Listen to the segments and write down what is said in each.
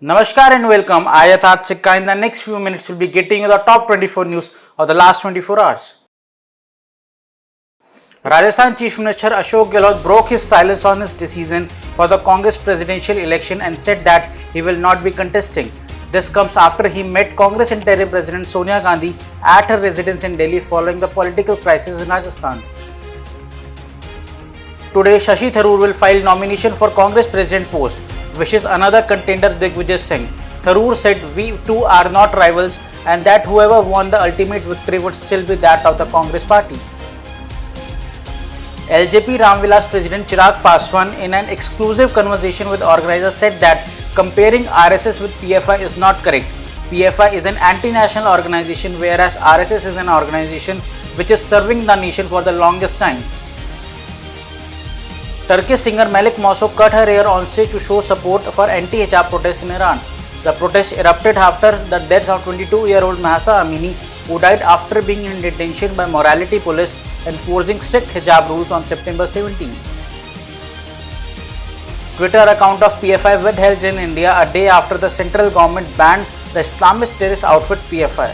Namaskar and welcome. Ayathat Sikka. In the next few minutes, we'll be getting you the top 24 news of the last 24 hours. Rajasthan Chief Minister Ashok Gehlot broke his silence on his decision for the Congress presidential election and said that he will not be contesting. This comes after he met Congress interim President Sonia Gandhi at her residence in Delhi following the political crisis in Rajasthan. Today, Shashi Tharoor will file nomination for Congress President post, wishes another contender Digvijay Singh. Tharoor said, "We two are not rivals and that whoever won the ultimate victory would still be that of the Congress party." LJP Ramvilas President Chirag Paswan, in an exclusive conversation with organizers, said that comparing RSS with PFI is not correct. PFI is an anti-national organization, whereas RSS is an organization which is serving the nation for the longest time. Turkish singer Melek Mosso cut her hair on stage to show support for anti-hijab protests in Iran. The protests erupted after the death of 22-year-old Mahsa Amini, who died after being in detention by morality police enforcing strict hijab rules on September 17. Twitter account of PFI withheld in India a day after the central government banned the Islamist terrorist outfit PFI.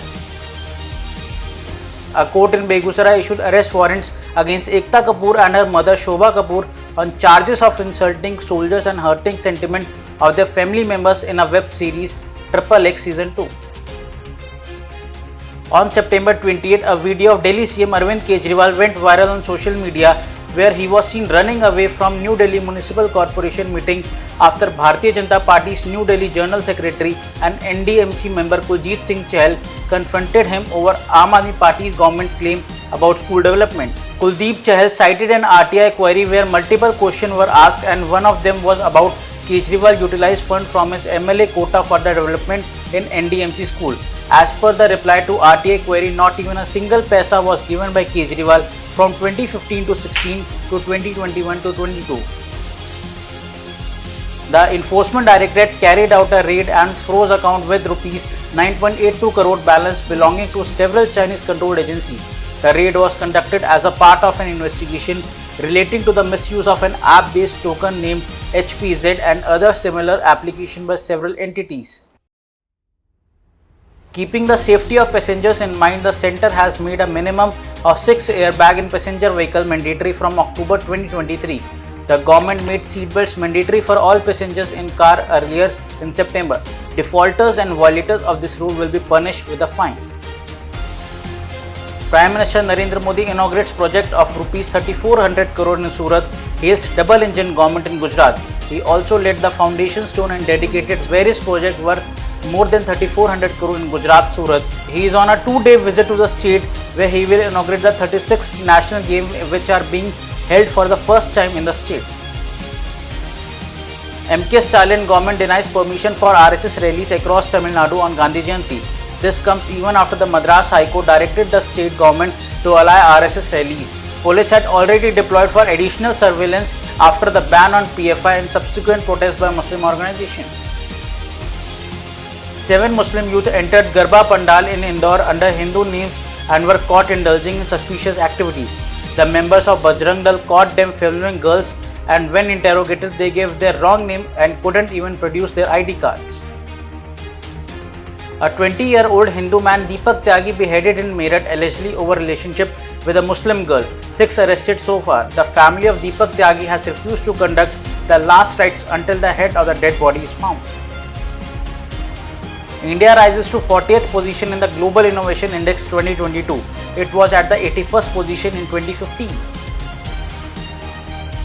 A court in Begusarai issued arrest warrants against Ekta Kapoor and her mother Shobha Kapoor on charges of insulting soldiers and hurting sentiment of their family members in a web series XXX Season 2. On September 28, a video of Delhi CM Arvind Kejriwal went viral on social media where he was seen running away from New Delhi Municipal Corporation meeting after Bharatiya Janata Party's New Delhi General Secretary and NDMC member Kuljit Singh Chahal confronted him over Aam Aadmi Party's government claim about school development. Kuldeep Chahal cited an RTI query where multiple questions were asked and one of them was about Kejriwal utilized fund from his MLA quota for the development in NDMC school. As per the reply to RTI query, not even a single paisa was given by Kejriwal from 2015 to 16 to 2021 to 22. The Enforcement Directorate carried out a raid and froze account with rupees 9.82 crore balance belonging to several Chinese controlled agencies. The raid was conducted as a part of an investigation relating to the misuse of an app-based token named HPZ and other similar application by several entities. Keeping the safety of passengers in mind, the centre has made a minimum of 6 airbags in passenger vehicle mandatory from October 2023. The government made seatbelts mandatory for all passengers in car earlier in September. Defaulters and violators of this rule will be punished with a fine. Prime Minister Narendra Modi inaugurates project of rupees 3400 crore in Surat, hails double engine government in Gujarat. He also laid the foundation stone and dedicated various projects worth more than 3400 crore in Gujarat, Surat. He is on a 2-day visit to the state where he will inaugurate the 36th national games which are being held for the first time in the state. MK Stalin government denies permission for RSS rallies across Tamil Nadu on Gandhi Jayanti. This comes even after the Madras High Court directed the state government to allow RSS rallies. Police had already deployed for additional surveillance after the ban on PFI and subsequent protests by Muslim organizations. 7 Muslim youth entered Garba Pandal in Indore under Hindu names and were caught indulging in suspicious activities. The members of Bajrang Dal caught them filming girls and when interrogated they gave their wrong name and couldn't even produce their ID cards. A 20-year-old Hindu man Deepak Tyagi beheaded in Meerut allegedly over relationship with a Muslim girl. 6 arrested so far. The family of Deepak Tyagi has refused to conduct the last rites until the head of the dead body is found. India rises to 40th position in the Global Innovation Index 2022. It was at the 81st position in 2015.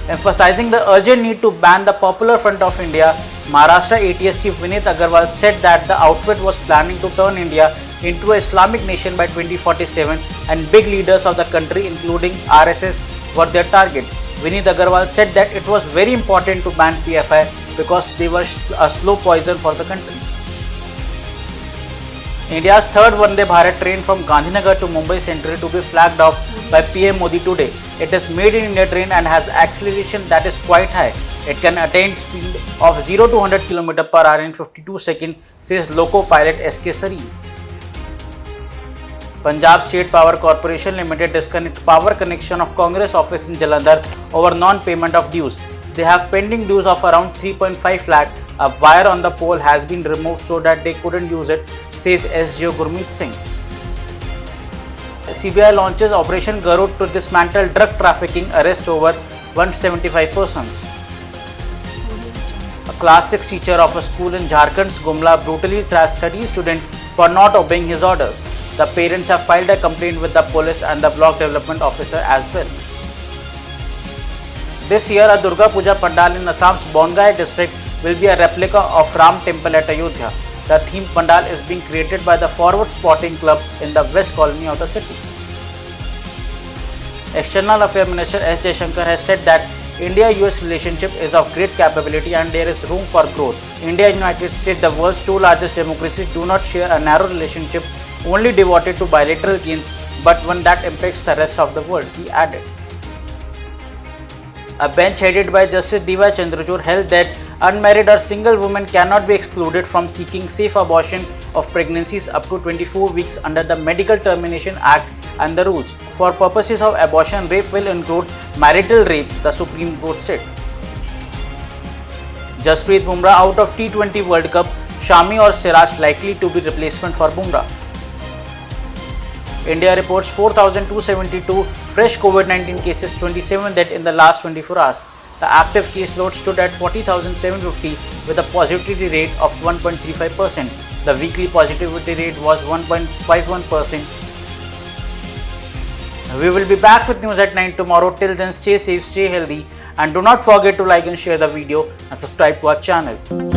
Emphasizing the urgent need to ban the Popular Front of India, Maharashtra ATS chief Vinit Agarwal said that the outfit was planning to turn India into an Islamic nation by 2047 and big leaders of the country including RSS were their target. Vinit Agarwal said that it was very important to ban PFI because they were a slow poison for the country. India's third Vande Bharat train from Gandhinagar to Mumbai Central to be flagged off by PM Modi today. It is made in India train and has acceleration that is quite high. It can attain speed of 0 to 100 km per hour in 52 seconds, says loco pilot SK Sareen. Punjab State Power Corporation Limited disconnect power connection of Congress office in Jalandhar over non-payment of dues. They have pending dues of around 3.5 lakh A wire on the pole has been removed so that they couldn't use it, says SGO Gurmeet Singh. CBI launches Operation Garud to dismantle drug trafficking, arrest over 175 persons. A class 6 teacher of a school in Jharkhand's Gumla brutally thrashed 30 students for not obeying his orders. The parents have filed a complaint with the police and the block development officer as well. This year, a Durga Puja Pandal in Assam's Bongai district will be a replica of Ram Temple at Ayodhya. The theme pandal is being created by the Forward Sporting Club in the West Colony of the city. External Affairs Minister S. Jaishankar has said that India-US relationship is of great capability and there is room for growth. India and United States, the world's two largest democracies, do not share a narrow relationship only devoted to bilateral gains, but one that impacts the rest of the world, he added. A bench headed by Justice D.Y. Chandrachud held that unmarried or single women cannot be excluded from seeking safe abortion of pregnancies up to 24 weeks under the Medical Termination Act and the rules. For purposes of abortion, rape will include marital rape, the Supreme Court said. Jasprit Bumrah out of T20 World Cup, Shami or Siraj likely to be replacement for Bumrah. India reports 4,272 fresh COVID-19 cases, 27 deaths in the last 24 hours. The active case load stood at 40,750 with a positivity rate of 1.35%. The weekly positivity rate was 1.51%. We will be back with news at 9 tomorrow. Till then, stay safe, stay healthy, and do not forget to like and share the video and subscribe to our channel.